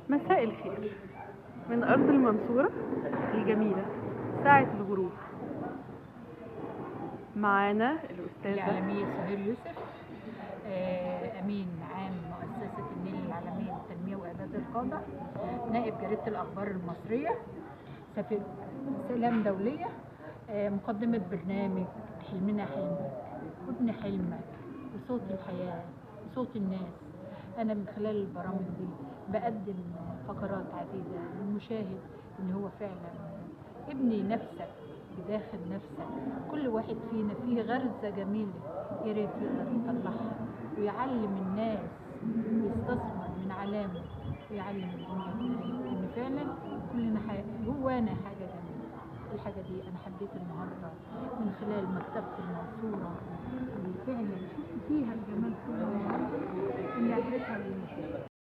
مساء الخير من أرض المنصورة الجميلة. ساعة الغروب معانا الأستاذة الإعلامية سهير يوسف، أمين عام مؤسسة النيل العالمية للتنمية وإعداد القادة، نائب جريدة الأخبار المصرية، سفير سلام دولية، مقدمة برنامج حلمنا حلمك وابن حلمك وصوت الحياة وصوت الناس. أنا من خلال البرامج دي بقدم فقرات عديدة للمشاهد إن هو فعلا ابني نفسك بداخل نفسك. كل واحد فينا فيه غرزة جميلة يا ريت يقدر يطلعها ويعلم الناس ويستثمر من علامه ويعلم الدنيا كلها إن فعلا كلنا جوانا حاجة جميلة. الحاجة دي أنا حبيت النهاردة من خلال مكتبة المنصورة اللي فعلا شفت فيها الجمال كله اللي عرفتها للمشاهد.